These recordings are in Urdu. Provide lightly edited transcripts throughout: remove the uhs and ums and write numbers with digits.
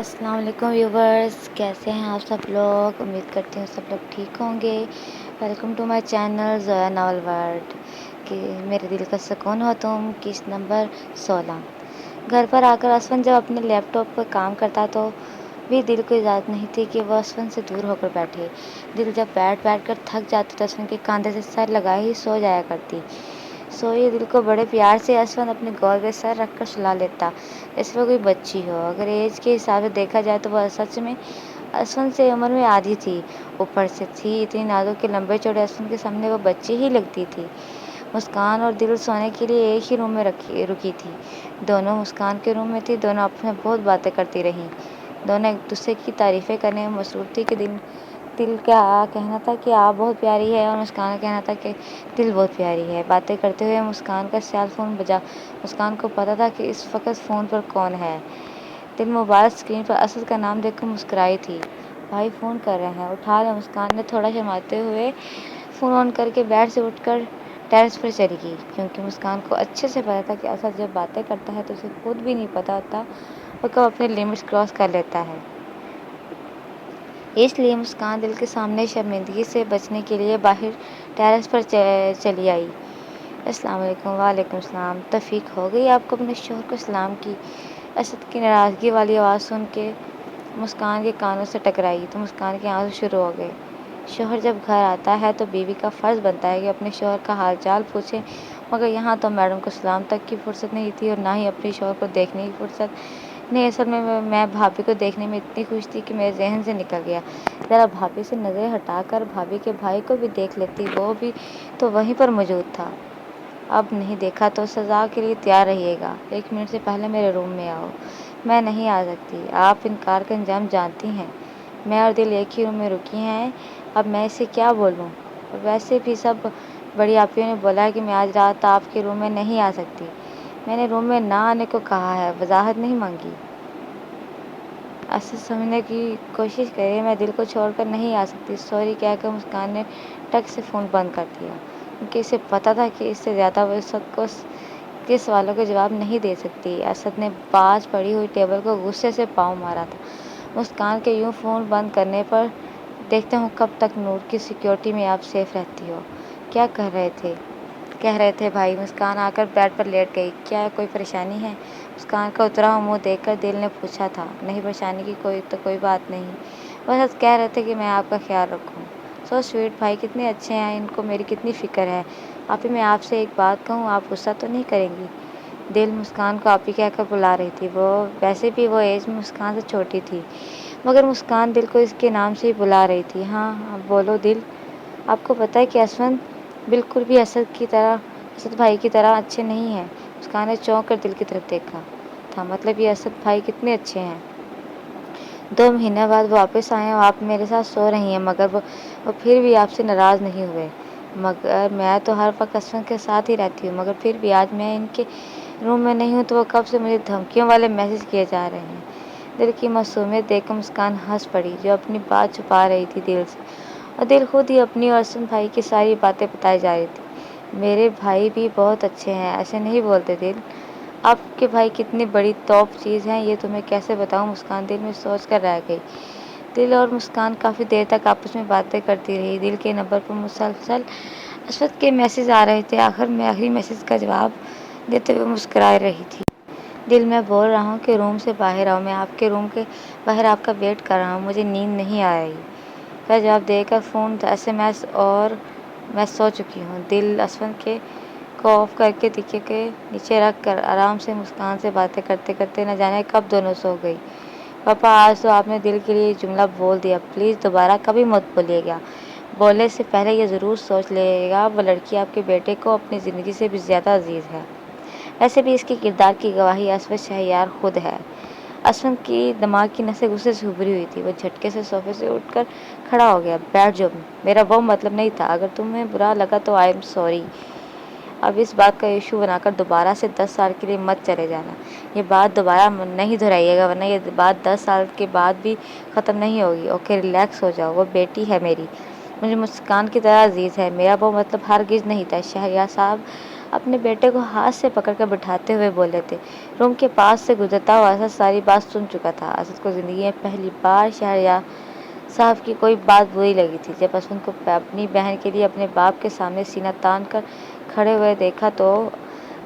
السلام علیکم ویورز، کیسے ہیں آپ سب لوگ؟ امید کرتی ہوں سب لوگ ٹھیک ہوں گے۔ Welcome to my channel Zoya novel world کہ میرے دل کا سکون ہو تم، قسط نمبر 16۔ گھر پر آ کر اسون جب اپنے لیپ ٹاپ پر کام کرتا تو بھی دل کو اجازت نہیں تھی کہ وہ اسون سے دور ہو کر بیٹھے۔ دل جب بیٹھ کر تھک جاتی تو اسون کے کاندھے سے سر لگائے ہی سو جایا کرتی۔ سوئے دل کو بڑے پیار سے اسون اپنے گود میں سر رکھ کر سلا لیتا جیسے وہ کوئی بچی ہو۔ اگر ایج کے حساب سے دیکھا جائے تو وہ سچ میں اسون سے عمر میں آدھی تھی۔ اوپر سے تھی اتنی نازک کہ لمبے چوڑے اسون کے سامنے وہ بچی ہی لگتی تھی۔ مسکان اور دل سونے کے لیے ایک ہی روم میں رکی تھی۔ دونوں مسکان کے روم میں تھی۔ دونوں آپس میں بہت باتیں کرتی رہیں۔ دونوں ایک دوسرے کی تعریفیں کرنے میں مصروف تھی کہ دل کا کہنا تھا کہ آپ بہت پیاری ہے اور مسکان کا کہنا تھا کہ دل بہت پیاری ہے۔ باتیں کرتے ہوئے مسکان کا سیل فون بجا۔ مسکان کو پتا تھا کہ اس وقت فون پر کون ہے۔ دل موبائل اسکرین پر اسد کا نام دیکھ کر مسکرائی تھی۔ بھائی فون کر رہے ہیں، اٹھا لیں۔ مسکان نے تھوڑا شرماتے ہوئے فون آن کر کے بیڈ سے اٹھ کر ٹیرس پر چلی گئی، کیونکہ مسکان کو اچھے سے پتا تھا کہ اسد جب باتیں کرتا ہے تو اسے خود بھی نہیں پتا ہوتا وہ کب اپنے لمٹس کراس کر لیتا ہے۔ اس لیے مسکان دل کے سامنے شرمندگی سے بچنے کے لیے باہر ٹیرس پر چلی آئی۔ السلام علیکم۔ وعلیکم السلام۔ توفیق ہو گئی آپ کو؟ اپنے شوہر کو سلام کی اسد کی ناراضگی والی آواز سن کے مسکان کے کانوں سے ٹکرائی تو مسکان کے آنسو شروع ہو گئے۔ شوہر جب گھر آتا ہے تو بیوی کا فرض بنتا ہے کہ اپنے شوہر کا حال چال پوچھے، مگر یہاں تو میڈم کو سلام تک کی فرصت نہیں تھی اور نہ ہی اپنے شوہر کو دیکھنے کی فرصت۔ نہیں، اصل میں بھابھی کو دیکھنے میں اتنی خوش تھی کہ میرے ذہن سے نکل گیا ذرا بھابھی سے نظریں ہٹا کر بھابھی کے بھائی کو بھی دیکھ لیتی، وہ بھی تو وہیں پر موجود تھا۔ اب نہیں دیکھا تو سزا کے لیے تیار رہیے گا۔ 1 منٹ سے پہلے میرے روم میں آؤ۔ میں نہیں آ سکتی، آپ انکار کا انجام جانتی ہیں۔ میں اور دل ایک ہی روم میں رکی ہیں، اب میں اسے کیا بولوں؟ اور ویسے بھی سب بڑی آپیوں نے بولا ہے کہ میں آج رات آپ کے روم میں نہیں آ سکتی۔ میں نے روم میں نہ آنے کو کہا ہے، وضاحت نہیں مانگی۔ اسد سمجھنے کی کوشش کریے، میں دل کو چھوڑ کر نہیں آ سکتی۔ سوری کہہ کر مسکان نے ٹک سے فون بند کر دیا، کیونکہ اسے پتا تھا کہ اس سے زیادہ وہ اسد کے سوالوں کا جواب نہیں دے سکتی۔ اسد نے پاس پڑی ہوئی ٹیبل کو غصے سے پاؤں مارا تھا۔ مسکان کے یوں فون بند کرنے پر دیکھتا ہوں کب تک نور کی سیکیورٹی میں آپ سیف رہتی ہو۔ کیا کہہ رہے تھے بھائی؟ مسکان آ کر بیڈ پر لیٹ گئی۔ کیا کوئی پریشانی ہے؟ مسکان کا اترا ہوا منہ دیکھ کر دل نے پوچھا تھا۔ نہیں، پریشانی کی کوئی بات نہیں، بس کہہ رہے تھے کہ میں آپ کا خیال رکھوں۔ سو سویٹ، بھائی کتنے اچھے ہیں، ان کو میری کتنی فکر ہے۔ آپی میں آپ سے ایک بات کہوں، آپ غصہ تو نہیں کریں گی؟ دل مسکان کو آپی کہہ کر بلا رہی تھی۔ ویسے بھی وہ ایج میں مسکان سے چھوٹی تھی، مگر مسکان دل کو اس کے نام سے ہی بلا رہی تھی۔ ہاں بولو دل۔ آپ کو پتہ ہے کہ اسون بالکل بھی اسد بھائی کی طرح اچھے نہیں ہیں۔ مسکان نے چونک کر دل کی طرف دیکھا تھا۔ مطلب یہ اسد بھائی کتنے اچھے ہیں؟ 2 مہینے بعد واپس آئے ہیں، آپ میرے ساتھ سو رہی ہیں، مگر وہ پھر بھی آپ سے ناراض نہیں ہوئے۔ مگر میں تو ہر وقت اسون کے ساتھ ہی رہتی ہوں، مگر پھر بھی آج میں ان کے روم میں نہیں ہوں تو وہ کب سے مجھے دھمکیوں والے میسج کیے جا رہے ہیں۔ دل کی معصومیت دیکھ کر مسکان ہنس پڑی، جو اپنی بات چھپا رہی تھی دل سے، اور دل خود ہی اپنی اور اسد بھائی کی ساری باتیں بتائے جا رہی تھی۔ میرے بھائی بھی بہت اچھے ہیں، ایسے نہیں بولتے دل۔ آپ کے بھائی کتنی بڑی توپ چیز ہیں، یہ تمہیں کیسے بتاؤں؟ مسکان دل میں سوچ کر رہ گئی۔ دل اور مسکان کافی دیر تک آپس میں باتیں کرتی رہی۔ دل کے نمبر پر مسلسل اسد کے میسج آ رہے تھے۔ آخر میں آخری میسج کا جواب دیتے ہوئے مسکرا رہی تھی۔ دل میں بول رہا ہوں کہ روم سے باہر آؤ، میں آپ کے روم کے باہر آپ کا ویٹ کر رہا ہوں، مجھے نیند نہیں آ رہی۔ کا جواب دے کر فون، SMS اور میں سو چکی ہوں۔ دل اسون کو آف کر کے تکیے کے نیچے رکھ کر آرام سے مسکان سے باتیں کرتے کرتے نہ جانے کب دونوں سو گئی۔ پاپا آج تو آپ نے دل کے لیے یہ جملہ بول دیا، پلیز دوبارہ کبھی مت بولیے گا۔ بولنے سے پہلے یہ ضرور سوچ لیے گا، وہ لڑکی آپ کے بیٹے کو اپنی زندگی سے بھی زیادہ عزیز ہے۔ ویسے بھی اس کے کردار کی گواہی اسد شہریار خود ہے۔ اسون کی دماغ کی نسیں غصے سے ابھری ہوئی تھی۔ وہ جھٹکے سے صوفے سے اٹھ کر کھڑا ہو گیا۔ بیٹھ جاؤ، میرا وہ مطلب نہیں تھا، اگر تمہیں برا لگا تو آئی ایم سوری۔ اب اس بات کا ایشو بنا کر دوبارہ سے 10 سال کے لیے مت چلے جانا۔ یہ بات دوبارہ نہیں دہرائیے گا، ورنہ یہ بات 10 سال کے بعد بھی ختم نہیں ہوگی۔ اوکے، ریلیکس ہو جاؤ، وہ بیٹی ہے میری، مجھے مسکان کی طرح عزیز ہے۔ میرا وہ مطلب ہرگز نہیں تھا شہریار صاحب، اپنے بیٹے کو ہاتھ سے پکڑ کر بٹھاتے ہوئے بولے تھے۔ روم کے پاس سے گزرتا ہوا اسد ساری بات سن چکا تھا۔ اسد کو زندگی میں پہلی بار شہریار صاحب کی کوئی بات بری لگی تھی۔ جب اسد کو اپنی بہن کے لیے اپنے باپ کے سامنے سینہ تان کر کھڑے ہوئے دیکھا تو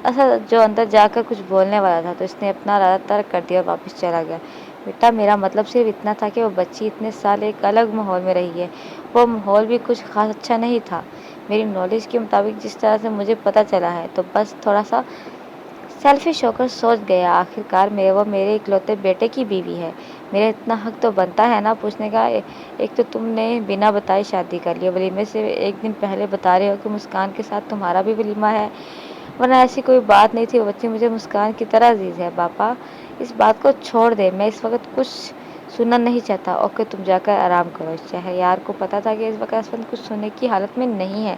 اسد جو اندر جا کر کچھ بولنے والا تھا تو اس نے اپنا ارادہ ترک کر دیا اور واپس چلا گیا۔ بیٹا، میرا مطلب صرف اتنا تھا کہ وہ بچی اتنے سال ایک الگ ماحول میں رہی ہے۔ وہ ماحول بھی کچھ خاص اچھا نہیں تھا۔ میری نالج کے مطابق جس طرح سے مجھے پتہ چلا ہے تو بس تھوڑا سا سیلفش ہو کر سوچ گیا۔ آخر کار وہ میرے اکلوتے بیٹے کی بیوی ہے۔ میرا اتنا حق تو بنتا ہے نا پوچھنے کا۔ ایک تو تم نے بنا بتائے شادی کر لی، ولیمے سے ایک دن پہلے بتا رہے ہو کہ مسکان کے ساتھ تمہارا بھی ولیمہ ہے، ورنہ ایسی کوئی بات نہیں تھی۔ وہ بچی مجھے مسکان کی طرح عزیز ہے۔ باپا، اس بات کو چھوڑ دے، میں اس وقت کچھ سننا نہیں چاہتا۔ اوکے، تم جا کر آرام کرو۔ شہریار کو پتا تھا کہ اس وقت اسد کچھ سننے کی حالت میں نہیں ہے۔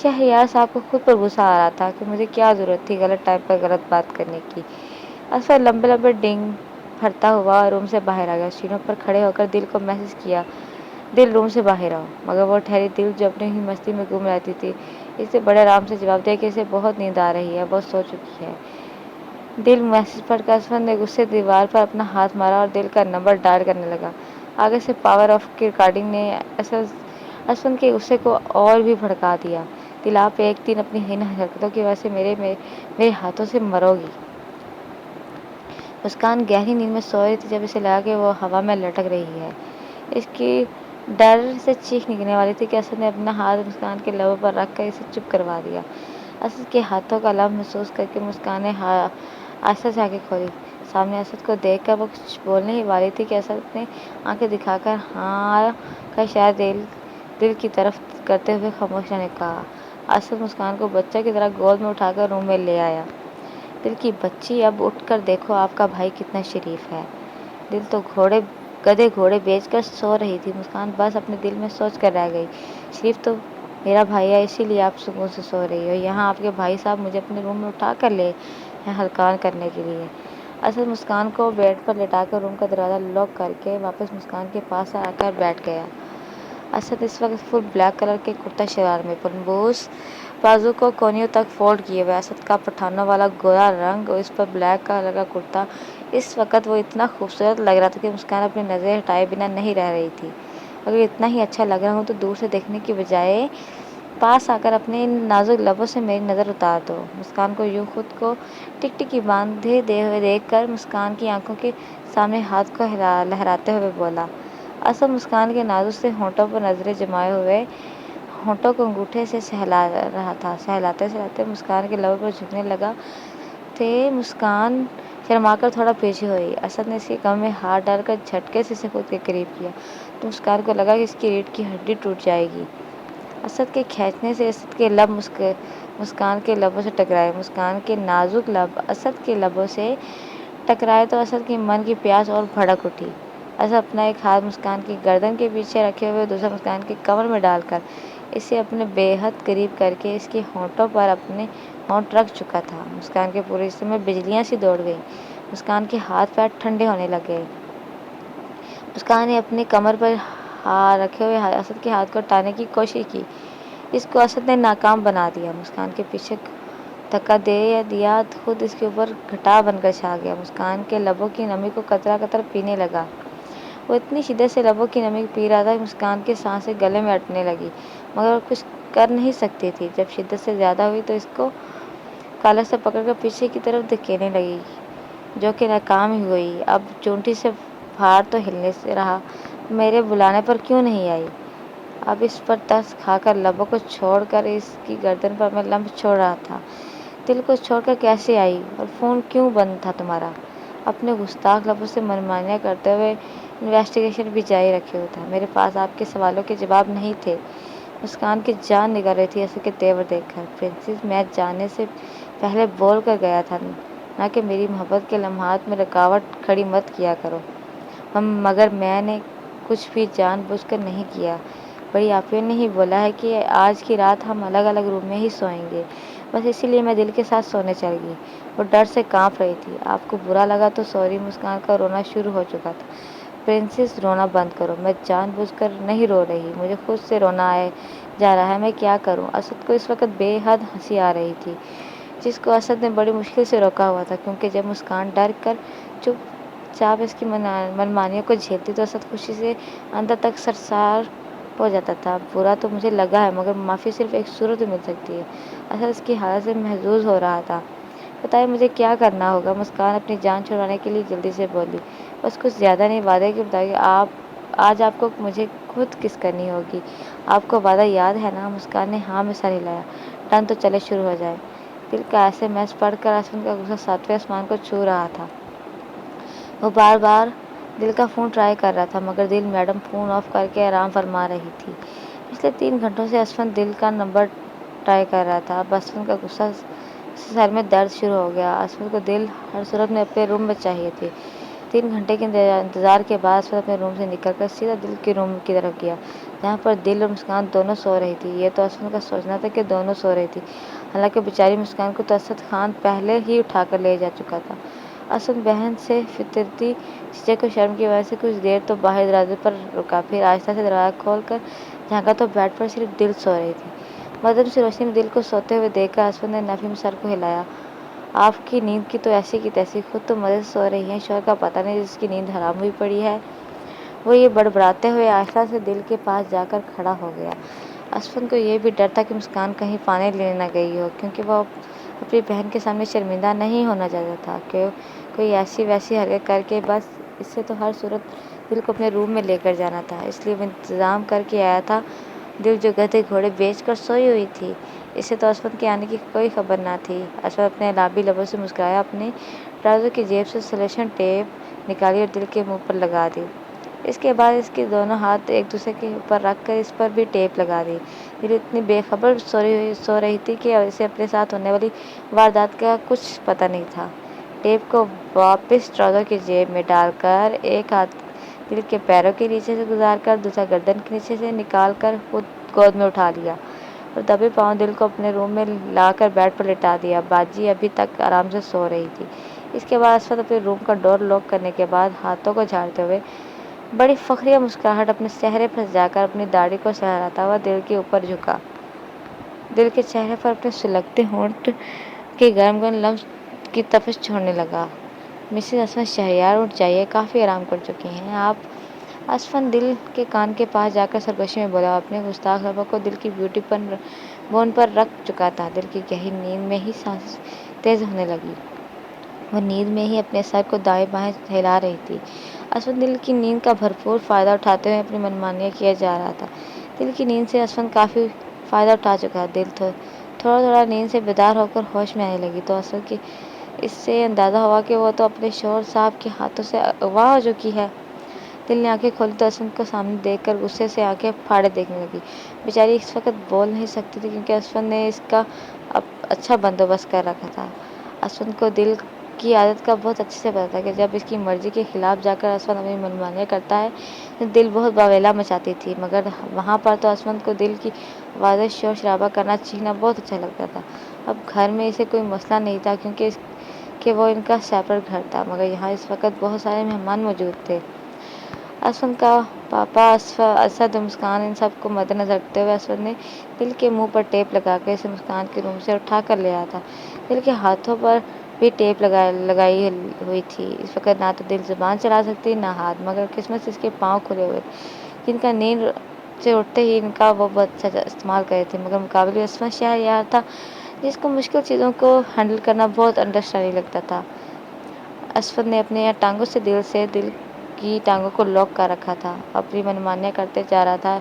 شہریار صاحب کو خود پر غصہ آ رہا تھا کہ مجھے کیا ضرورت تھی غلط ٹائم پر غلط بات کرنے کی۔ اسد لمبے لمبے ڈنگ بھرتا ہوا روم سے باہر آ گیا۔ سیڑھیوں پر کھڑے ہو کر دل کو میسج کیا، دل روم سے باہر آؤ۔ مگر وہ ٹھہری دل جو اپنی ہی مستی میں گم رہتی تھی اسے بڑے آرام سے جواب دیا کہ اسے بہت نیند آ رہی ہے، وہ سو چکی ہے۔ دل میسج پڑھ کر اسد نے غصے دیوار پر اپنا ہاتھ مارا اور دل کا نمبر ڈائل کرنے لگا۔ آگے سے پاور آف کی ریکارڈنگ نے اسد کے غصے کو اور بھی بھڑکا دیا۔ دل، آپ ایک دن اپنی ہین حرکتوں کی وجہ سے میرے ہاتھوں سے مرو گی۔ مسکان گہری نیند میں سو رہی تھی جب اسے لگا کہ وہ ہوا میں لٹک رہی ہے۔ اس کی ڈر سے چیخ نکلنے والی تھی کہ اسد نے اپنا ہاتھ مسکان کے لبوں پر رکھ کر اسے چپ کروا دیا۔ اسد کے ہاتھوں کا لمس محسوس کر کے مسکان نے آہستہ سے آنکھیں کھولی۔ سامنے اسد کو دیکھ کر وہ کچھ بولنے ہی والی تھی کہ اسد نے آنکھیں دکھا کر ہاں کا اشارہ دل کی طرف کرتے ہوئے خاموش رہنے کو کہا۔ اسد مسکان کو بچہ کی طرح گود میں اٹھا کر روم میں لے آیا۔ دل کی بچی، اب اٹھ کر دیکھو آپ کا بھائی کتنا شریف ہے۔ دل تو گدھے گھوڑے بیچ کر سو رہی تھی۔ مسکان بس اپنے دل میں سوچ کر رہ گئی، شریف تو میرا بھائی ہے، اسی لیے آپ سکون سے سو رہی ہو۔ یہاں آپ کے بھائی صاحب مجھے اپنے روم میں اٹھا کر لے ہیں ہلکان کرنے کے لیے۔ اسد مسکان کو بیڈ پر لٹا کر روم کا دروازہ لاک کر کے واپس مسکان کے پاس آ کر بیٹھ گیا۔ اسد اس وقت فل بلیک کلر کے کرتا شلوار میں پرنبوس بازو کو کونیوں تک فولڈ کیے ہوئے، اسد کا پٹھانوں والا گورا رنگ اور اس پر بلیک کلر کا کرتا، اس وقت وہ اتنا خوبصورت لگ رہا تھا کہ مسکان اپنی نظریں ہٹائے بنا نہیں رہ رہی تھی۔ اگر اتنا ہی اچھا لگ رہا ہوں تو دور سے دیکھنے کی بجائے پاس آ کر اپنے نازک لبوں سے میری نظر اتار دو۔ مسکان کو یوں خود کو ٹکٹکی باندھے ہوئے دیکھ کر مسکان کی آنکھوں کے سامنے ہاتھ کو لہراتے ہوئے بولا۔ اسد مسکان کے نازک سے ہونٹوں پر نظریں جمائے ہوئے ہونٹوں کو انگوٹھے سے سہلا رہا تھا۔ سہلاتے سہلاتے مسکان کے لبوں پر جھکنے لگا تھے۔ مسکان شرما کر تھوڑا پیچھے ہوئی۔ اسد نے اس کے کمر میں ہاتھ ڈال کر جھٹکے سے اسے خود کے قریب کیا تو مسکان کو لگا کہ اس کی ریڑھ کی ہڈی ٹوٹ جائے گی۔ اسد کے کھینچنے سے اسد کے لب مسکان کے لبوں سے ٹکرائے۔ مسکان کے نازک لب اسد کے لبوں سے ٹکرائے تو اسد کے من کی پیاس اور بھڑک اٹھی۔ اسد اپنا ایک ہاتھ مسکان کی گردن کے پیچھے رکھے ہوئے دوسرا مسکان کے کمر میں ڈال کر اسے اپنے بے حد قریب کر کے اس کے ہونٹوں پر اپنے ہونٹ رکھ چکا تھا۔ مسکان کے پورے جسم میں بجلیاں سی دوڑ گئیں۔ مسکان کے ہاتھ پیر ٹھنڈے ہونے لگے۔ مسکان نے اپنی کمر پر رکھے ہوئے اسد کے ہاتھ کو ہٹانے کی کوشش کی۔ اس کو اسد نے ناکام بنا دیا۔ مسکان کے پیچھے دھکا دے دیا، خود اس کے اوپر گھٹا بن کر چھا گیا۔ مسکان کے لبوں کی نمی کو قطرہ قطرہ پینے لگا۔ وہ اتنی شدت سے لبوں کی نمی پی رہا تھا کہ مسکان کی سانسیں گلے میں اٹکنے لگیں، مگر وہ کچھ کر نہیں سکتی تھی۔ جب شدت سے زیادہ ہوئی تو اس کو کالر سے پکڑ کر پیچھے کی طرف دھکیلنے لگی، جو کہ ناکام ہی ہوئی۔ اب چونٹی سے پھاڑ تو ہلنے سے رہا، میرے بلانے پر کیوں نہیں آئی؟ اب اس پر ترس کھا کر لبوں کو چھوڑ کر اس کی گردن پر میں لمس چھوڑ رہا تھا۔ دل کو چھوڑ کر کیسے آئی؟ اور فون کیوں بند تھا تمہارا؟ اپنے گستاخ لبوں سے منمانیاں کرتے ہوئے انویسٹیگیشن بھی جاری رکھے ہوئے تھا۔ میرے پاس آپ کے سوالوں کے جواب نہیں تھے۔ مسکان کی جان نکل رہی تھی اسد کے تیور دیکھ کر۔ پرنسس، میں جانے سے پہلے بول کر گیا تھا نا کہ میری محبت کے لمحات میں رکاوٹ کھڑی مت کیا کرو، مگر میں نے کچھ بھی جان بوجھ کر نہیں کیا۔ بڑی آپیوں نے ہی بولا ہے کہ آج کی رات ہم الگ الگ روم میں ہی سوئیں گے، بس اسی لیے میں دل کے ساتھ سونے چل گئی۔ وہ ڈر سے کانپ رہی تھی۔ آپ کو برا لگا تو سوری۔ مسکان کا رونا شروع ہو چکا تھا۔ پرنسس، رونا بند کرو، میں جان بوجھ کر نہیں رو رہی، مجھے خود سے رونا آئے جا رہا ہے، میں کیا کروں؟ اسد کو اس وقت بے حد ہنسی آ رہی تھی۔ جس کو اسد نے بڑی مشکل سے روکا ہوا تھا، کیونکہ جب مسکان ڈر کر چپ چاپ اس کی منمانیوں کو جھیلتی تو اسد خوشی سے اندر تک سرسار ہو جاتا تھا۔ برا تو مجھے لگا ہے، مگر معافی صرف ایک صورت میں مل سکتی ہے۔ اسد اس کی حالت سے محظوظ ہو رہا تھا۔ بتائیے مجھے کیا کرنا ہوگا؟ مسکان اپنی جان چھڑانے کے لیے جلدی سے بولی۔ بس کچھ زیادہ نہیں، وعدے کے بتائیے، آج آپ کو مجھے خود کس کرنی ہوگی۔ آپ کو وعدہ یاد ہے نا؟ مسکان نے ہاں میں سر ہلایا۔ ڈن، تو چلے شروع ہو جائے۔ دل کا SMS پڑھ کر اسد کا غصہ ساتویں آسمان کو چھو رہا تھا۔ وہ بار بار دل کا فون ٹرائی کر رہا تھا، مگر دل میڈم فون آف کر کے آرام فرما رہی تھی۔ پچھلے 3 گھنٹوں سے اسد دل کا نمبر ٹرائی کر رہا تھا۔ اب اسد کا غصہ سے سر میں درد شروع ہو گیا۔ اسد کو دل ہر صورت میں اپنے روم میں چاہیے تھی۔ 3 گھنٹے کے انتظار کے بعد اسد اپنے روم سے نکل کر سیدھا دل کے روم کی طرف گیا، جہاں پر دل اور مسکان دونوں سو رہی تھی۔ یہ تو اسد کا سوچنا تھا کہ دونوں سو رہی تھی، حالانکہ بیچاری مسکان کو تو اسد خان پہلے ہی اٹھا کر لے جا چکا تھا۔ اسد بہن سے فطرتی جھجک و شرم کی وجہ سے کچھ دیر تو باہر دروازے پر رکا، پھر آہستہ سے دروازہ کھول کر جھانکا تو بیڈ پر صرف دل سو رہی تھی۔ مدھم سی روشنی میں دل کو سوتے ہوئے دیکھ کر اسد نے نفی میں سر کو ہلایا۔ آپ کی نیند کی تو ایسی کی تیسی، خود تو مزے سے سو رہی ہیں، شوہر کا پتہ نہیں جس کی نیند حرام ہوئی پڑی ہے۔ وہ یہ بڑبڑاتے ہوئے آہستہ سے دل کے پاس جا کر کھڑا ہو گیا۔ اسد کو یہ بھی ڈر تھا کہ مسکان کہیں پانی لینے نہ گئی ہو، کیونکہ وہ اپنی بہن کے سامنے شرمندہ نہیں ہونا چاہتا تھا کہ کوئی ایسی ویسی حرکت کر کے بس اسے تو ہر صورت دل کو اپنے روم میں لے کر جانا تھا، اس لیے وہ انتظام کر کے آیا تھا۔ دل جو گدھے گھوڑے بیچ کر سوئی ہوئی تھی، اسے تو اسد کے آنے کی کوئی خبر نہ تھی۔ اسد اپنے لابی لبوں سے مسکرایا، اپنی ٹراؤزر کی جیب سے سلیکشن ٹیپ نکالی اور دل کے منہ پر لگا دی۔ اس کے بعد اس کے دونوں ہاتھ ایک دوسرے کے اوپر رکھ کر اس پر بھی ٹیپ لگا دی۔ دل اتنی بے خبر سو رہی تھی کہ اسے اپنے ساتھ ہونے والی واردات کا کچھ پتہ نہیں تھا۔ ٹیپ کو واپس ٹراؤزر کی جیب میں ڈال کر ایک ہاتھ دل کے پیروں کے نیچے سے گزار کر دوسرا گردن کے نیچے سے نکال کر خود گود میں اٹھا لیا اور دبے پاؤں دل کو اپنے روم میں لا کر بیڈ پر لٹا دیا۔ باجی ابھی تک آرام سے سو رہی تھی۔ اس کے بعد اسد اپنے روم کا ڈور لاک کرنے کے بعد ہاتھوں کو جھاڑتے ہوئے بڑی فخریہ مسکراہٹ اپنے چہرے پر سجا کر اپنی داڑھی کو سہلاتا ہوا دل کے اوپر جھکا۔ دل کے چہرے پر اپنے سلگتے ہونٹ کے گرم گرم لمس کی تپش چھوڑنے لگا۔ مسز اسد شہریار، اٹھ جائیے، کافی آرام کر چکی ہیں آپ۔ اسد دل کے کان کے پاس جا کر سرگوشی میں بولا۔ وہ اپنے گستاخ لبوں کو دل کی بیوٹی بون پر رکھ چکا تھا۔ دل کی گہری نیند میں ہی سانسیں تیز ہونے لگیں۔ وہ نیند میں ہی اپنے سر کو دائیں بائیں ہلا رہی تھی۔ اسد دل کی نیند کا بھرپور فائدہ اٹھاتے ہوئے اپنی منمانیاں کیے جا رہا تھا۔ دل کی نیند سے اسد کافی فائدہ اٹھا چکا۔ دل تھوڑا تھوڑا نیند سے بیدار ہو کر ہوش میں آنے لگی تو اسد کی اس سے اندازہ ہوا کہ وہ تو اپنے شوہر صاحب کے ہاتھوں سے اغوا ہو چکی ہے۔ دل نے آنکھیں کھولی تو اسد کو سامنے دیکھ کر غصے سے آنکھیں پھاڑے دیکھنے لگی۔ بیچاری اس وقت بول نہیں سکتی تھی، کیونکہ اسد نے اس کا اچھا بندوبست کر رکھا تھا۔ اسد کو دل کی عادت کا بہت اچھے سے پتہ تھا کہ جب اس کی مرضی کے خلاف جا کر اسد اپنی منمانیاں کرتا ہے تو دل بہت واویلا مچاتی تھی، مگر وہاں پر تو اسد کو دل کی آوازیں شور شرابہ کرنا چیخنا بہت اچھا لگتا تھا۔ اب گھر میں اسے کوئی مسئلہ نہیں تھا، کیونکہ وہ ان کا سیپریٹ گھر تھا، مگر یہاں اس وقت بہت سارے مہمان موجود تھے۔ اسد کا پاپا، اسد، مسکان، ان سب کو مد نظر رکھتے ہوئے اسد نے دل کے منہ پر ٹیپ لگا کے اسے مسکان کے روم سے اٹھا کر لے آیا تھا۔ دل کے ہاتھوں پر بھی ٹیپ لگائی ہوئی تھی۔ اس وقت نہ تو دل زبان چلا سکتی نہ ہاتھ، مگر قسمت سے اس کے پاؤں کھلے ہوئے تھے، جن کا نیند سے اٹھتے ہی ان کا وہ بہت اچھا استعمال کرے تھے، مگر مقابلے میں اسد شہریار تھا، جس کو مشکل چیزوں کو ہینڈل کرنا بہت انڈرسٹینڈنگ لگتا تھا۔ اسد نے اپنے ٹانگوں سے دل کی ٹانگوں کو لاک کر رکھا تھا، اپنی منمانیاں کرتے جا رہا تھا۔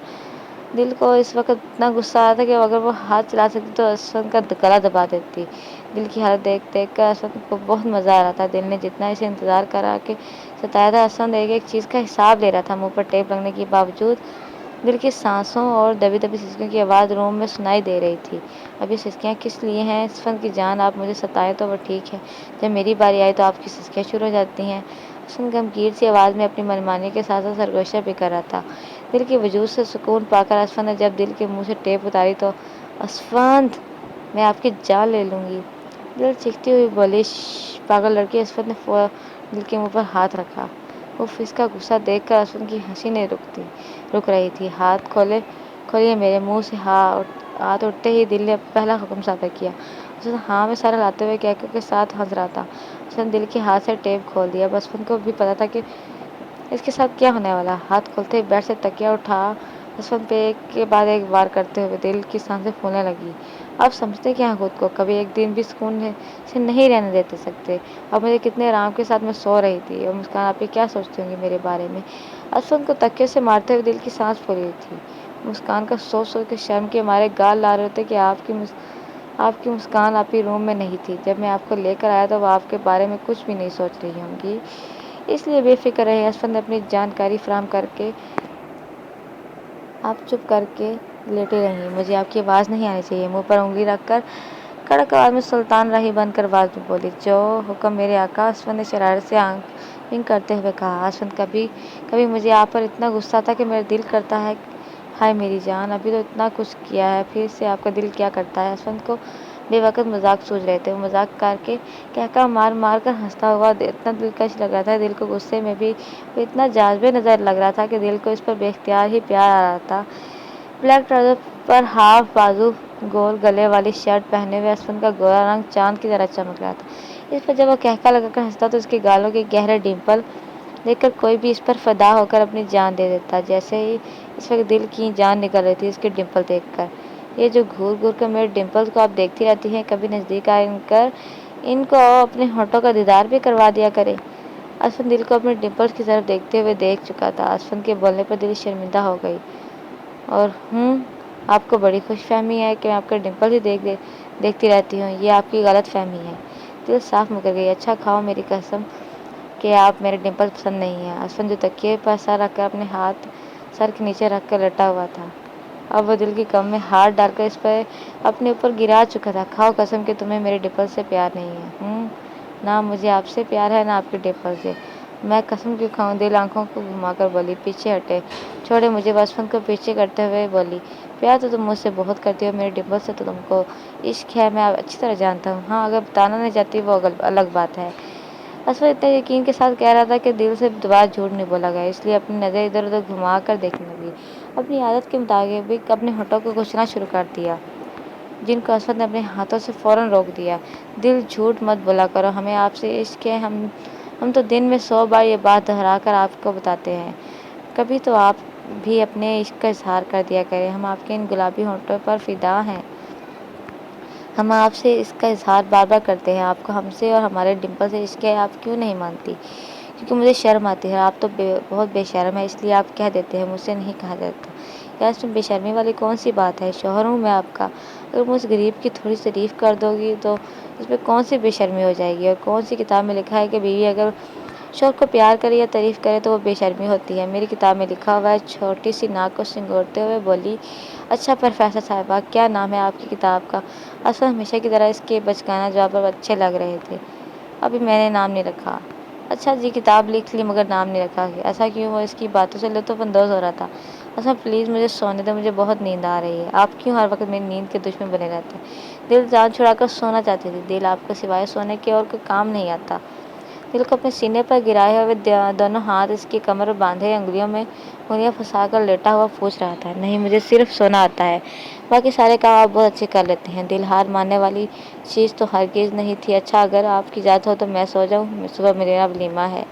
دل کو اس وقت اتنا غصہ آ رہا تھا کہ اگر وہ ہاتھ چلا سکتی تو اسد کا گلا دبا دیتی۔ دل کی حالت دیکھ کر اسد کو بہت مزہ آ رہا تھا۔ دل نے جتنا اسے انتظار کرا کے ستایا تھا، اسد ایک ایک چیز کا حساب لے رہا تھا۔ منہ پر ٹیپ لگنے کے باوجود دل کی سانسوں اور دبی دبی سسکیوں کی آواز روم میں سنائی دے رہی تھی۔ اب یہ سسکیاں کس لیے ہیں؟ اسد کی جان، آپ مجھے ستائیں تو وہ ٹھیک ہے، جب میری باری آئی تو آپ کی سسکیاں شروع ہو جاتی ہیں۔ اسد گمگین سی آواز میں اپنی منمانی کے ساتھ ساتھ سرگوشیاں بھی کر رہا تھا۔ دل کے وجود سے سکون پا کر اسد نے جب دل کے منہ سے ٹیپ اتاری تو اسد، میں آپ کی جان لے لوں گی، دل چیختی ہوئی بولی۔ شش پاگل لڑکی! اسد نے فوراً دل کے منہ پر ہاتھ رکھا۔ اف، اس کا غصہ دیکھ کر اسد کی ہنسی نہیں رک رہی تھی۔ ہاتھ کھولیے میرے منہ سے۔ ہاتھ اٹھتے ہی دل نے پہلا حکم صادر کیا۔ ہاں میں سارا لاتے ہوئے کیکوں کے ساتھ ہنس رہا تھا۔ اس نے دل کے ہاتھ سے ٹیپ کھول دیا۔ اسفند کو بھی پتا تھا کہ اس کے ساتھ کیا ہونے والا۔ ہاتھ کھولتے ہی بیڈ سے تکیا اٹھا اسفند پہ ایک کے بعد ایک وار کرتے ہوئے دل کی سانسیں پھولنے لگی۔ آپ سمجھتے کیا ہیں خود کو؟ کبھی ایک دن بھی سکون سے نہیں رہنے دیتے سکتے۔ اب مجھے کتنے آرام کے ساتھ میں سو رہی تھی اور مسکان آپ کیا سوچتی ہوں گی میرے بارے میں؟ اسفند کو تکیے سے مارتے ہوئے دل کی سانس پھولی تھی۔ مسکان کا سوچ کے شرم کے مارے گال لال رہے تھے کہ آپ کی مسکان آپ ہی روم میں نہیں تھی جب میں آپ کو لے کر آیا تو وہ آپ کے بارے میں کچھ بھی نہیں سوچ رہی ہوں گی، اس لیے بے فکر رہے۔ اسفند نے اپنی جانکاری فراہم کر کے آپ چپ کر کے لیٹے رہیں۔ مجھے آپ کی آواز نہیں آنی چاہیے۔ منہ پر انگلی رکھ کر کڑک آواز میں سلطان راہی بن کر آواز میں بولی۔ جو حکم میرے آقا، اسفند نے شرارت سے آنکھ بند کرتے ہوئے کہا۔ اسفند کبھی کبھی مجھے آپ پر اتنا غصہ تھا کہ میرا دل کرتا ہے ہائے میری جان، ابھی تو اتنا کچھ کیا ہے پھر سے آپ کا دل کیا کرتا ہے؟ اسفند کو بے وقت مذاق سوچ رہے تھے۔ وہ مذاق کر کے کہکا مار مار کر ہنستا ہوا اتنا دلکش لگ رہا تھا، دل کو غصے میں بھی وہ اتنا جاذبے نظر لگ رہا تھا کہ دل کو اس پر بے اختیار ہی پیار آ رہا تھا۔ بلیک ٹراؤزر پر ہاف بازو گول گلے والی شرٹ پہنے ہوئے اسفند کا گورا رنگ چاند کی طرح چمک رہا تھا۔ اس پر جب وہ کہکا لگا کر ہنستا تو اس کے گالوں کے گہرے ڈمپل دیکھ کر کوئی بھی اس پر فدا ہو کر اپنی جان دے دیتا۔ جیسے ہی اس وقت دل کی جان نکل رہی تھی اس کے ڈمپل دیکھ کر۔ یہ جو گھور گھور کر میرے ڈمپلز کو آپ دیکھتی رہتی ہیں، کبھی نزدیک آ کر ان کو اپنے ہونٹوں کا دیدار بھی کروا دیا کریں۔ اسفند دل کو اپنے ڈمپلز کی طرف دیکھتے ہوئے دیکھ چکا تھا۔ اسفند کے بولنے پر دل شرمندہ ہو گئی۔ اور آپ کو بڑی خوش فہمی ہے کہ میں آپ کے ڈمپل ہی دیکھتی رہتی ہوں، یہ آپ کی غلط فہمی ہے۔ دل صاف مکر گئی۔ اچھا کھاؤ میری قسم کہ آپ میرے ڈمپل پسند نہیں ہیں۔ اسفند جو تکیے پر سر رکھ کر اپنے ہاتھ سر کے نیچے رکھ کر لیٹا ہوا تھا، اب وہ دل کی کم میں ہاتھ ڈال کر اس پر اپنے اوپر گرا چکا تھا۔ کھاؤ قسم کہ تمہیں میرے ڈمپل سے پیار نہیں ہے۔ نہ مجھے آپ سے پیار ہے نہ آپ کے ڈمپل سے۔ میں قسم کیوں کھاؤں؟ دل آنکھوں کو گھما کر بولی۔ پیچھے ہٹے، چھوڑے مجھے۔ اسفند کو پیچھے کرتے ہوئے بولی۔ پیار تو تم مجھ سے بہت کرتی ہو، میرے ڈمپل سے تو تم کو عشق ہے، میں اچھی طرح جانتا ہوں۔ ہاں اگر بتانا نہیں چاہتی وہ الگ بات ہے۔ اسفند اتنے یقین کے ساتھ کہہ رہا تھا کہ دل سے دوبارہ جھوٹ نہیں بولا گیا، اس لیے اپنی نظر ادھر ادھر گھما کر دیکھنے لگی۔ اپنی عادت کے مطابق اپنے ہونٹوں کو کھچنا شروع کر دیا، جن کو اسفند نے اپنے ہاتھوں سے فوراً روک دیا۔ دل جھوٹ مت بولا کرو، ہمیں آپ سے عشق ہے، ہم تو دن میں 100 بار یہ بات دہرا کر آپ کو بتاتے ہیں، کبھی تو آپ بھی اپنے عشق کا اظہار کر دیا کریں۔ ہم آپ کے ان گلابی ہونٹوں پر فدا ہیں، ہم آپ سے اس کا اظہار بار بار کرتے ہیں۔ آپ کو ہم سے اور ہمارے ڈمپل سے عشق ہے، آپ کیوں نہیں مانتی؟ کیونکہ مجھے شرم آتی ہے، آپ تو بہت بے شرم ہے، اس لیے آپ کہہ دیتے ہیں، مجھ سے نہیں کہا جاتا۔ یار اس میں بے شرمی والی کون سی بات ہے؟ شوہر ہوں میں آپ کا، اگر مجھ غریب کی تھوڑی تعریف کر دو گی تو اس میں کون سی بے شرمی ہو جائے گی؟ اور کون سی کتاب میں لکھا ہے کہ بیوی اگر شوہر کو پیار کرے یا تعریف کرے تو وہ بے شرمی ہوتی ہے؟ میری کتاب میں لکھا ہوا ہے۔ چھوٹی سی ناک کو سنگوڑتے ہوئے بولی۔ اچھا پروفیسر صاحبہ، کیا نام ہے آپ کی کتاب کا؟ اسفند ہمیشہ کی طرح اس کے بچگانہ جواب اچھے لگ رہے تھے۔ ابھی میں نے نام نہیں رکھا۔ اچھا جی، کتاب لکھ لی مگر نام نہیں رکھا۔ ایسا کیوں؟ وہ اس کی باتوں سے لطف اندوز ہو رہا تھا۔ اسفند پلیز مجھے سونے دو، مجھے بہت نیند آ رہی ہے۔ آپ کیوں ہر وقت میری نیند کے دشمن بنے رہتے ہیں؟ دل جان چھڑا کر سونا چاہتی تھی۔ دل آپ کو سوائے سونے کے اور کوئی کام نہیں آتا؟ دل کو اپنے سینے پر گرائے ہوئے دونوں ہاتھ اس کی کمر پر باندھے انگلیوں میں انگلیاں پھنسا کر لیٹا ہوا پوچھ رہا تھا۔ نہیں، مجھے صرف سونا آتا ہے، باقی سارے کام آپ بہت اچھے کر لیتے ہیں۔ دل ہار ماننے والی چیز تو ہرگز نہیں تھی۔ اچھا اگر آپ کی اجازت ہو تو میں سو جاؤں، صبح میرا ولیمہ ہے۔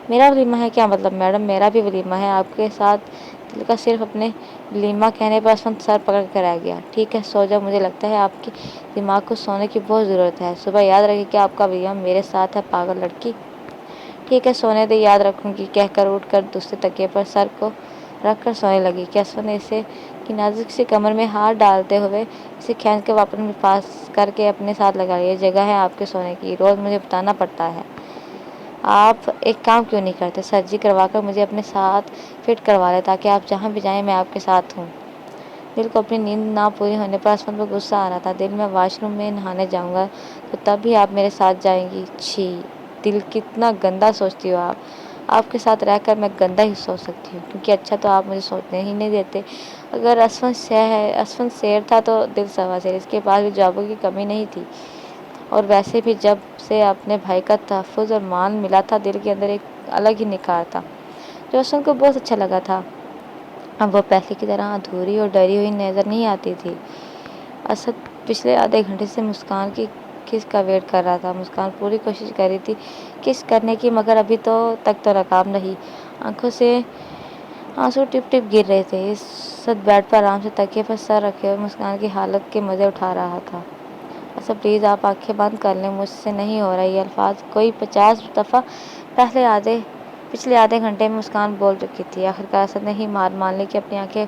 میرا ولیمہ ہے؟ کیا مطلب میڈم؟ میرا بھی ولیمہ ہے آپ کے ساتھ۔ دل کا صرف اپنے ولیمہ کہنے پر اسفند سر پکڑ کر رہ گیا۔ ٹھیک ہے سو جاؤ، مجھے لگتا ہے آپ کے دماغ کو سونے کی بہت ضرورت ہے۔ صبح یاد رکھے کہ آپ کا ولیمہ میرے ساتھ ہے، پاگل لڑکی۔ ٹھیک ہے سونے دے، یاد رکھوں گی، کہہ کر اٹھ کر دوسرے تکیے پر سر کو رکھ کر سونے لگی کہ اسفند نے اسے کی نازک سی کمر میں ہاتھ ڈالتے ہوئے اسے کھینچ کے واپس میں پاس کر کے اپنے ساتھ لگا لیا۔ یہ جگہ ہے آپ کے سونے کی، روز مجھے بتانا پڑتا ہے۔ آپ ایک کام کیوں نہیں کرتے؟ سرجری کروا کر مجھے اپنے ساتھ فٹ کروا لیں تاکہ آپ جہاں بھی جائیں میں آپ کے ساتھ ہوں۔ دل کو اپنی نیند نہ پوری ہونے پر اسفند پر غصہ آ رہا تھا۔ دل میں واش روم میں نہانے جاؤں گا تو تب بھی آپ میرے ساتھ جائیں گی؟ چھی دل، کتنا گندا سوچتی ہو آپ۔ آپ کے ساتھ رہ کر میں گندا ہی سوچ سکتی ہوں، کیونکہ اچھا تو آپ مجھے سوچنے ہی نہیں دیتے۔ اگر اسفند شیر تھا تو دل سوا شیر، اس کے پاس بھی جوابوں کی کمی نہیں تھی۔ اور ویسے بھی جب سے اپنے بھائی کا تحفظ اور مان ملا تھا، دل کے اندر ایک الگ ہی نکھار تھا جو اسفند کو بہت اچھا لگا تھا۔ اب وہ پہلے کی طرح ادھوری اور ڈری ہوئی نظر نہیں آتی تھی۔ پچھلے آدھے گھنٹے سے مسکان کی کس کا ویٹ کر رہا تھا۔ مسکان پوری کوشش کر رہی تھی کس کرنے کی، مگر ابھی تک ناکام رہی۔ آنکھوں سے آنسو ٹپ ٹپ گر رہے تھے۔ اسد بیڈ پر آرام سے تکیے پر سر رکھے ہوئے مسکان کی حالت کے مزے اٹھا رہا تھا۔ اسد پلیز آپ آنکھیں بند کر لیں، مجھ سے نہیں ہو رہا۔ یہ الفاظ کوئی 50 دفعہ پچھلے آدھے گھنٹے میں مسکان بول چکی تھی۔ آخرکار اسد نے ہی مار مان لی کہ اپنی آنکھیں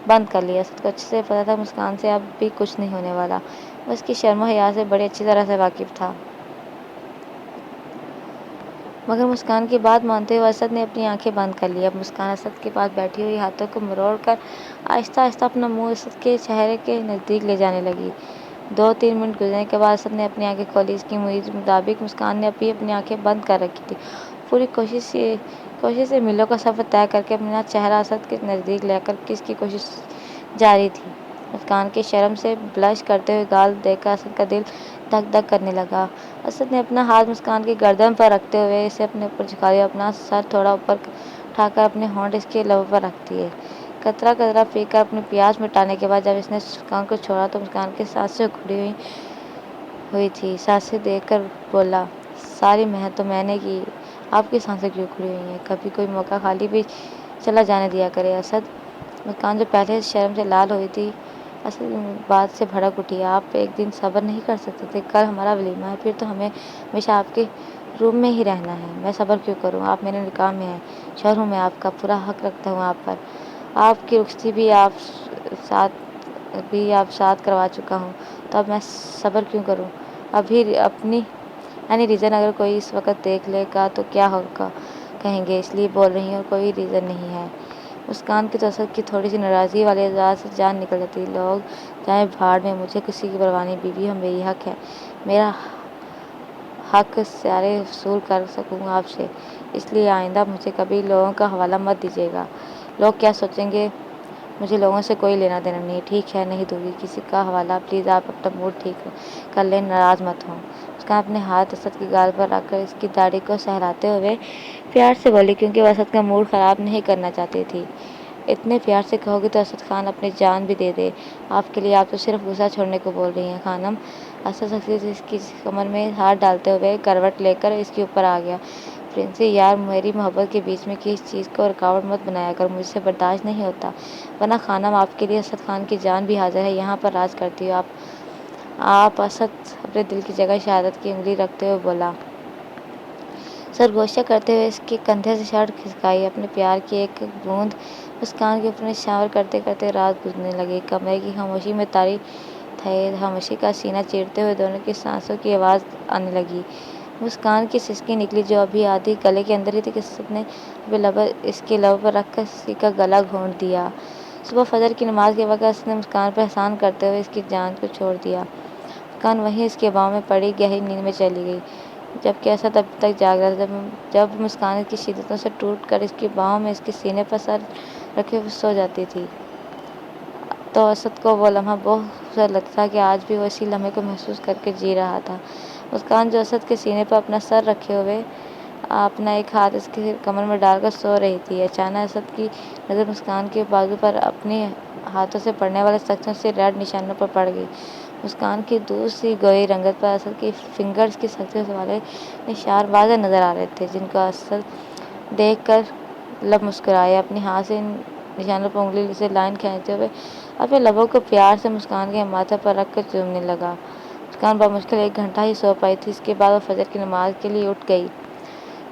بند کر لی۔ اسد کو اچھے سے پتا تھا مسکان سے اب بھی کچھ نہیں ہونے والا۔ وہ اس کی شرم و حیا سے بڑی اچھی طرح سے واقف تھا۔ مگر مسکان کی بات مانتے ہوئے اسد نے اپنی آنکھیں بند کر لی۔ اب مسکان اسد کے پاس بیٹھی ہوئی ہاتھوں کو مروڑ کر آہستہ آہستہ اپنا منہ اسد کے چہرے کے نزدیک لے جانے لگی۔ 2-3 منٹ گزرنے کے بعد اسد نے اپنی آنکھیں کھولی۔ اس کی امید کے مطابق مسکان نے ابھی اپنی آنکھیں بند کر رکھی تھی۔ پوری کوشش سے میلوں کا سفر طے کر کے اپنا چہرہ اسد کے نزدیک لے کر کس کی کوشش جاری تھی۔ مسکان کے شرم سے بلش کرتے ہوئے گال دیکھ کر اسد کا دل دھک دھک کرنے لگا۔ اسد نے اپنا ہاتھ مسکان کی گردن پر رکھتے ہوئے اسے اپنے اوپر جھکا دیا اور اپنا سر تھوڑا اوپر اٹھا کر اپنے ہونٹ اس کے لبوں پر رکھ دیے۔ قطرہ قطرہ پی کر اپنی پیاس مٹانے کے بعد جب اس نے مسکان کو چھوڑا تو مسکان کی سانسیں اکھڑی ہوئی تھی۔ سانسیں دیکھ کر بولا، ساری محنت تو میں نے کی، آپ کی سانسیں کیوں اکھڑی ہوئی ہیں؟ کبھی کوئی موقع خالی بھی چلا جانے دیا کرے اسد۔ مسکان جو پہلے شرم سے لال ہوئی تھی اصل بات سے بھڑک اٹھی۔ آپ ایک دن صبر نہیں کر سکتے تھے؟ کل ہمارا ولیمہ ہے، پھر تو ہمیں ہمیشہ آپ کے روم میں ہی رہنا ہے۔ میں صبر کیوں کروں؟ آپ میرے نکاح میں ہیں، شوہر ہوں میں آپ کا، پورا حق رکھتا ہوں آپ پر۔ آپ کی رخصتی بھی آپ ساتھ کروا چکا ہوں، تو اب میں صبر کیوں کروں؟ ابھی اپنی ریزن اگر کوئی اس وقت دیکھ لے گا تو کیا ہوگا؟ کہیں گے اس لیے بول رہی ہیں اور کوئی ریزن نہیں ہے۔ مسکان کی تو اسد کی تھوڑی سی ناراضگی والی انداز سے جان نکل جاتی۔ لوگ جائیں بھاڑ میں، مجھے کسی کی پرواہ نہیں، بیوی ہوں، میری حق ہے، میرا حق سارے وصول کر سکوں آپ سے، اس لیے آئندہ مجھے کبھی لوگوں کا حوالہ مت دیجیے گا۔ لوگ کیا سوچیں گے؟ مجھے لوگوں سے کوئی لینا دینا نہیں۔ ٹھیک ہے، نہیں دوں گی کسی کا حوالہ، پلیز آپ اپنا موڈ ٹھیک کر لیں، ناراض مت ہوں۔ مسکان اپنے ہاتھ اسد کی گال پر رکھ کر اس کی داڑھی کو سہلاتے ہوئے پیار سے بولی، کیونکہ وہ اسد کا موڈ خراب نہیں کرنا چاہتی تھی۔ اتنے پیار سے کہو گی تو اسد خان اپنی جان بھی دے دے آپ کے لیے، آپ تو صرف غصہ چھوڑنے کو بول رہی ہیں خانم۔ اسد سختی سے اس کی کمر میں ہاتھ ڈالتے ہوئے کروٹ لے کر اس کے اوپر آ گیا۔ پرنسی یار، میری محبت کے بیچ میں کسی چیز کو رکاوٹ مت بنایا کر، مجھ سے برداشت نہیں ہوتا، ورنہ خانم آپ کے لیے اسد خان کی جان بھی حاضر ہے، یہاں پر راز کرتی ہوں آپ۔ اسد اپنے دل کی جگہ شہادت کی انگلی رکھتے ہوئے بولا، سرگوشیاں کرتے ہوئے اس کے کندھے سے شرٹ کھسکائی۔ اپنے پیار کی ایک ایک بوند مسکان کے اوپر نچھاور کرتے کرتے رات گزرنے لگی۔ کمرے کی خاموشی میں طاری تھے، خاموشی کا سینہ چیرتے ہوئے دونوں کی سانسوں کی آواز آنے لگی۔ مسکان کی سسکی نکلی جو ابھی آدھی گلے کے اندر ہی تھی کہ اسد نے اپنے لب اس کے لبوں پر رکھ کر اسی کا گلا گھونٹ دیا۔ صبح فجر کی نماز کے وقت اسد نے مسکان پر احسان کرتے ہوئے اس کی جان کو چھوڑ دیا۔ مسکان وہیں اس کے باہوں میں پڑی گہری نیند میں چلی گئی، جبکہ اسد ابھی تک جاگ رہا تھا۔ جب مسکان اس کی شدتوں سے ٹوٹ کر اس کی باہوں میں اس کے سینے پر سر رکھے ہوئے سو جاتی تھی تو اسد کو وہ لمحہ بہت خوبصورت لگتا تھا کہ آج بھی وہ اسی لمحے کو محسوس کر کے جی رہا تھا۔ مسکان جو اسد کے سینے پر اپنا سر رکھے ہوئے اپنا ایک ہاتھ اس کے کمر میں ڈال کر سو رہی تھی، اچانک اسد کی نظر مسکان کے بازو پر اپنے ہاتھوں سے پڑنے والے سخت سے ریڈ نشانوں پر پڑ گئی۔ مسکان کی دور سی گوئی رنگت پر اسد کی فنگرز کی سختی والے نشان واضح نظر آ رہے تھے، جن کو اسد دیکھ کر لب مسکرائے۔ اپنے ہاتھ سے ان نشانوں پر انگلی سے لائن کھینچتے ہوئے اپنے لبوں کو پیار سے مسکان کے ماتھے پر رکھ کر چومنے لگا۔ مسکان بمشکل 1 گھنٹہ ہی سو پائی تھی، اس کے بعد وہ فجر کی نماز کے لیے اٹھ گئی۔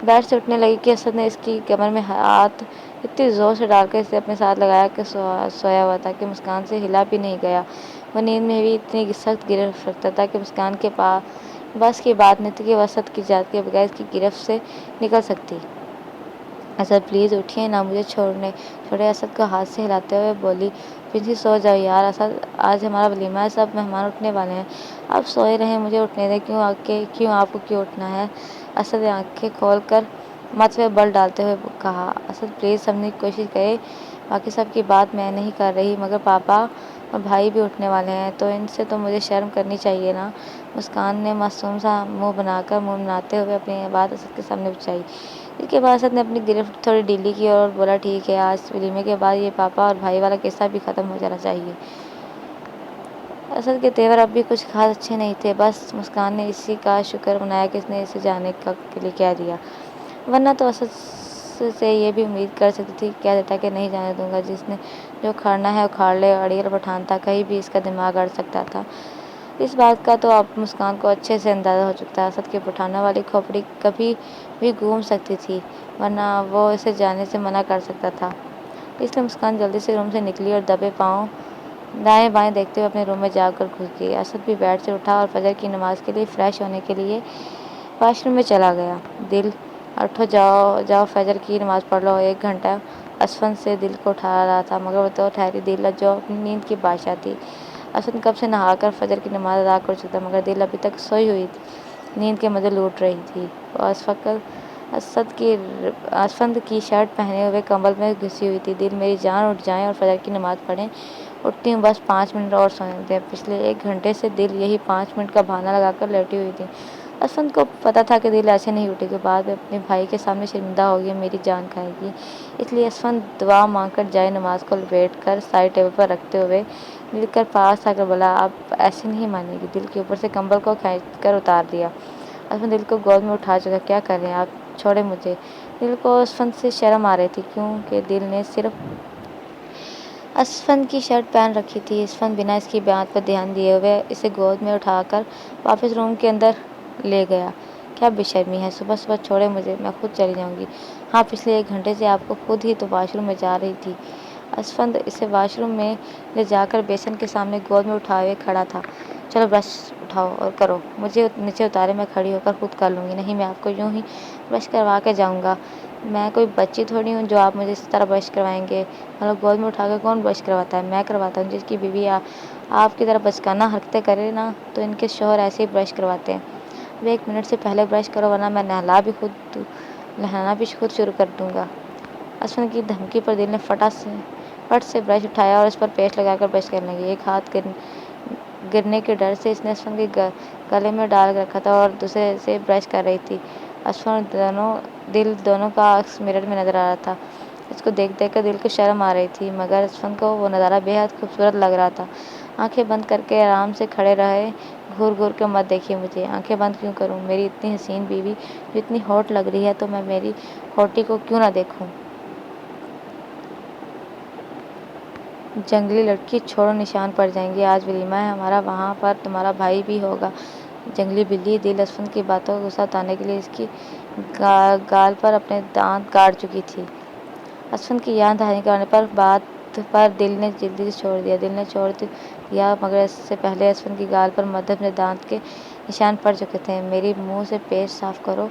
بیڈ سے اٹھنے لگی کہ اسد نے اس کی کمر میں ہاتھ اتنی زور سے ڈال کر اسے اپنے ساتھ لگایا کہ سویا ہوا تھا کہ مسکان سے ہلا بھی نہیں گیا۔ وہ نیند میں بھی اتنی سخت گرفت رکھتا تھا کہ مسکان کے بس کی بات نہیں تھی کہ وہ اسد کی اجازت کے بغیر اس کی گرفت سے نکل سکتی۔ اسد پلیز اٹھیے نا، مجھے چھوڑے۔ اسد کو ہاتھ سے ہلاتے ہوئے بولی، پرنسی سو جاؤ یار۔ اسد آج ہمارا ولیمہ ہے، سب مہمان اٹھنے والے ہیں، آپ سوئے رہیں، مجھے اٹھنے دیں۔ کیوں آپ کو کیوں اٹھنا ہے؟ اسد نے آنکھیں کھول کر ماتھے پہ بل ڈالتے ہوئے کہا۔ اسد پلیز سمجھنے کی کوشش کریں، باقی سب کی بات میں نہیں کر رہی، مگر پاپا اور بھائی بھی اٹھنے والے ہیں تو ان سے تو مجھے شرم کرنی چاہیے نا۔ مسکان نے معصوم سا منہ بناتے ہوئے اپنی بات اسد کے سامنے پہنچائی۔ اس کے بعد اسد نے اپنی گرفت تھوڑی ڈھیلی کی اور بولا، ٹھیک ہے، آج ولیمے کے بعد یہ پاپا اور بھائی والا قصہ بھی ختم ہو جانا چاہیے۔ اسد کے تیور اب بھی کچھ خاص اچھے نہیں تھے، بس مسکان نے اسی کا شکر منایا کہ اس نے اسے جانے کے لیے کہہ دیا، ورنہ تو اسد سے یہ بھی امید کر سکتی تھی کہ کہہ دیتا کہ نہیں جانے دوں گا، جس نے جو کھاڑنا ہے اکھاڑ لے، اڑیل پٹھان تھا، کہیں بھی اس کا دماغ اڑ سکتا تھا۔ اس بات کا تو اب مسکان کو اچھے سے اندازہ ہو چکا تھا، اسد کی پٹھانوں والی کھوپڑی کبھی بھی گھوم سکتی تھی، ورنہ وہ اسے جانے سے منع کر سکتا تھا۔ اس لیے مسکان جلدی سے روم سے نکلی اور دبے پاؤں دائیں بائیں دیکھتے ہوئے اپنے روم میں جا کر گھس گئی۔ اسد بھی بیڈ سے اٹھا اور فجر کی نماز کے لیے فریش ہونے کے لیے واش روم میں چلا گیا۔ دل اٹھو، جاؤ جاؤ فجر کی نماز پڑھ لو۔ 1 گھنٹہ اسفند سے دل کو اٹھا رہا تھا، مگر وہ تو ٹھہری دل جو اپنی نیند کی بادشاہ تھی۔ اسفند کب سے نہا کر فجر کی نماز ادا کر چکا، مگر دل ابھی تک سوئی ہوئی نیند کے مزے لوٹ رہی تھی۔ وہ اسفند کی شرٹ پہنے ہوئے کمبل میں گھسی ہوئی تھی۔ دل میری جان اٹھ جائیں اور فجر کی نماز پڑھیں، اٹھتی ہوں بس 5 منٹ اور سونے دیں۔ پچھلے 1 گھنٹے سے دل یہی 5 منٹ کا بہانہ لگا کر لیٹی ہوئی تھی۔ اسفند کو پتا تھا کہ دل ایسے نہیں اٹھے گی، بعد میں اپنے بھائی کے سامنے شرمندہ ہوگی، میری جان کھائے گی۔ اس لیے اسفند دعا مانگ کر جائے نماز کو لپیٹ کر سائڈ ٹیبل پر رکھتے ہوئے دل کے پاس آ کر بولا، اب ایسے نہیں مانے گی۔ دل کے اوپر سے کمبل کو کھینچ کر اتار دیا۔ اسفند دل کو گود میں اٹھا چکا، کیا کر رہے ہیں آپ، چھوڑیں مجھے۔ دل کو اسفند سے شرم آ رہی تھی، کیونکہ دل نے صرف اسفند کی شرٹ پہن رکھی تھی۔ اسفند بنا اس کی بات پر دھیان دیے ہوئے اسے گود میں اٹھا کر واپس روم کے اندر لے گیا۔ کیا بے شرمی ہے، صبح صبح، چھوڑیں مجھے، میں خود چلی جاؤں گی۔ ہاں، پچھلے 1 گھنٹے سے آپ کو خود ہی تو واش روم میں جا رہی تھی۔ اسفند اسے واش روم میں لے جا کر بیسن کے سامنے گود میں اٹھائے ہوئے کھڑا تھا۔ چلو برش اٹھاؤ اور کرو، مجھے نیچے اتاریں، میں کھڑی ہو کر خود کر لوں گی۔ نہیں، میں آپ کو یوں ہی برش کروا کے جاؤں گا، میں کوئی بچی تھوڑی ہوں جو آپ مجھے اس طرح برش کروائیں گے۔ مطلب گود میں اٹھا کے کون برش کرواتا ہے، میں کرواتا ہوں۔ جس کی بیوی آپ کی طرح بچکانہ حرکتیں کرے نا، تو ان کے شوہر ایسے ہی برش کرواتے ہیں۔ اب 1 منٹ سے پہلے برش کرو، ورنہ میں نہلانا بھی خود شروع کر دوں گا۔ اسفند کی دھمکی پر دل نے فٹ سے برش اٹھایا اور اس پر پیسٹ لگا کر برش کرنے لگی۔ ایک ہاتھ گرنے کے ڈر سے اس نے اسفند کے گلے میں ڈال رکھا تھا اور دوسرے سے برش کر رہی تھی۔ اسفند دل دونوں کا عکس مرر میں نظر آ رہا تھا۔ اس کو دیکھ کر دل کو شرم آ رہی تھی، مگر اسفند کو وہ نظارہ بے حد خوبصورت لگ رہا تھا۔ آنکھیں بند کر کے آرام سے کھڑے رہے، گھور گھور کے مت دیکھیے مجھے۔ آنکھیں بند کیوں کروں، میری اتنی حسین بیوی جو اتنی ہاٹ لگ رہی ہے تو میں میری ہاٹی کو کیوں نہ دیکھوں۔ جنگلی لڑکی، چھوڑو، نشان پڑ جائیں گے، آج ولیمہ ہے ہمارا، وہاں پر تمہارا بھائی بھی ہوگا۔ جنگلی بلی۔ دل اسفند کی باتوں کا غصہ اتارنے کے لیے اس کی گال پر اپنے دانت گاڑ چکی تھی۔ اسفند کی جان دہانی کرنے پر بات پر دل نے جلدی سے چھوڑ دیا، مگر اس سے پہلے اسفند کی گال پر مدھم سے دانت کے نشان پڑ چکے تھے۔ میری منہ سے پیسٹ صاف کرو۔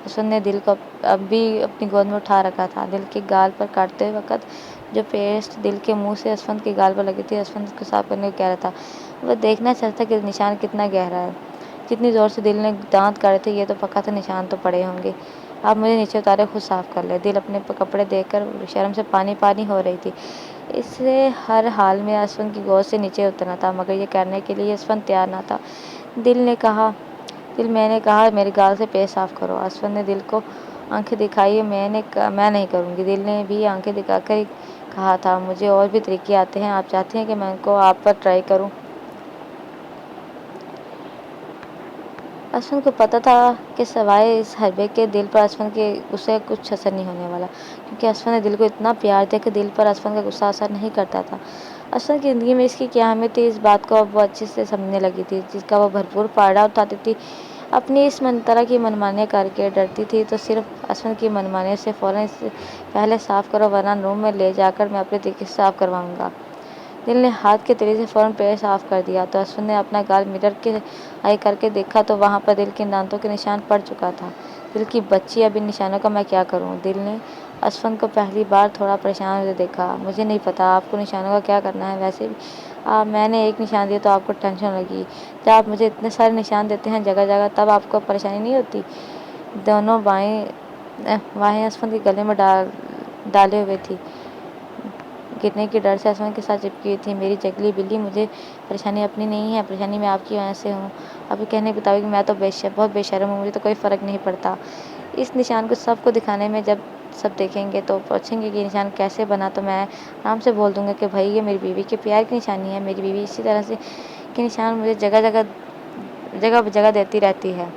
اسفند نے دل کو اب بھی اپنی گود میں اٹھا رکھا تھا۔ دل کی گال پر کاٹتے وقت جو پیسٹ دل کے منہ سے اسفند کی گال پر لگی تھی، اسفند اس کو صاف کرنے کو کہہ رہا تھا۔ وہ دیکھنا چاہتا تھا کہ نشان کتنا گہرا ہے۔ جتنی زور سے دل نے دانت کاٹے تھے، یہ تو پکا تھا نشان تو پڑے ہوں گے۔ آپ مجھے نیچے اتارے، خود صاف کر لیں۔ دل اپنے کپڑے دیکھ کر شرم سے پانی پانی ہو رہی تھی۔ اسے ہر حال میں اسفند کی گود سے نیچے اترنا تھا، مگر یہ کرنے کے لیے اسفند تیار نہ تھا۔ میں نے کہا میری گال سے پیسٹ صاف کرو۔ اسفند نے دل کو آنکھیں دکھائی، میں نہیں کروں گی۔ دل نے بھی آنکھیں دکھا کر ہی کہا تھا، مجھے اور بھی طریقے آتے ہیں، آپ چاہتی ہیں کہ میں ان کو آپ پر ٹرائی کروں؟ اسفند کو پتا تھا کہ سوائے اس حربے کے دل پر اسفند کے غصے کا کچھ اثر نہیں ہونے والا، کیونکہ اسفند نے دل کو اتنا پیار دیا کہ دل پر اسفند کا غصہ اثر نہیں کرتا تھا۔ اسفند کی زندگی میں اس کی کیا اہمیت تھی، اس بات کو اب وہ اچھے سے سمجھنے لگی تھی، جس کا وہ بھرپور فائدہ اٹھاتی تھی۔ اپنی اس طرح کی منمانیاں کر کے ڈرتی تھی تو صرف اسفند کی منمانیوں سے فوراً اس سے پہلے صاف کرو، ورنہ روم میں لے جا کر میں اپنے طریقے سے صاف کرواؤں گا۔ دل نے ہاتھ کے تلے سے فوراً پیسٹ صاف کر دیا تو اسفند نے اپنا گال مرر کے آئی کر کے دیکھا تو وہاں پر دل کے دانتوں کے نشان پڑ چکا تھا۔ دل کی بچی، اب ان نشانوں کا میں کیا کروں؟ دل نے اسفند کو پہلی بار تھوڑا پریشان ہوتے دیکھا۔ مجھے نہیں پتا آپ کو نشانوں کا کیا کرنا ہے، ویسے بھی میں نے 1 نشان دیا تو آپ کو ٹینشن لگی، جب آپ مجھے اتنے سارے نشان دیتے ہیں جگہ جگہ، تب آپ کو پریشانی نہیں ہوتی؟ دونوں باہیں اسفند کے گلے میں ڈالے ہوئے تھی، گرنے کے ڈر سے اسفند کے ساتھ چپکی ہوئی تھی۔ میری جنگلی بلی، مجھے پریشانی اپنی نہیں ہے، پریشانی میں آپ کی وجہ سے ہوں۔ آپ کے کہنے کے مطابق میں تو بہت بے شرم ہوں، مجھے تو کوئی فرق نہیں پڑتا۔ اس نشان کو سب کو دکھانے میں جب سب دیکھیں گے تو پوچھیں گے کہ یہ نشان کیسے بنا، تو میں آرام سے بول دوں گا کہ بھائی یہ میری بیوی کے پیار کی نشانی ہے، میری بیوی اسی طرح سے کی نشان مجھے جگہ جگہ دیتی رہتی ہے۔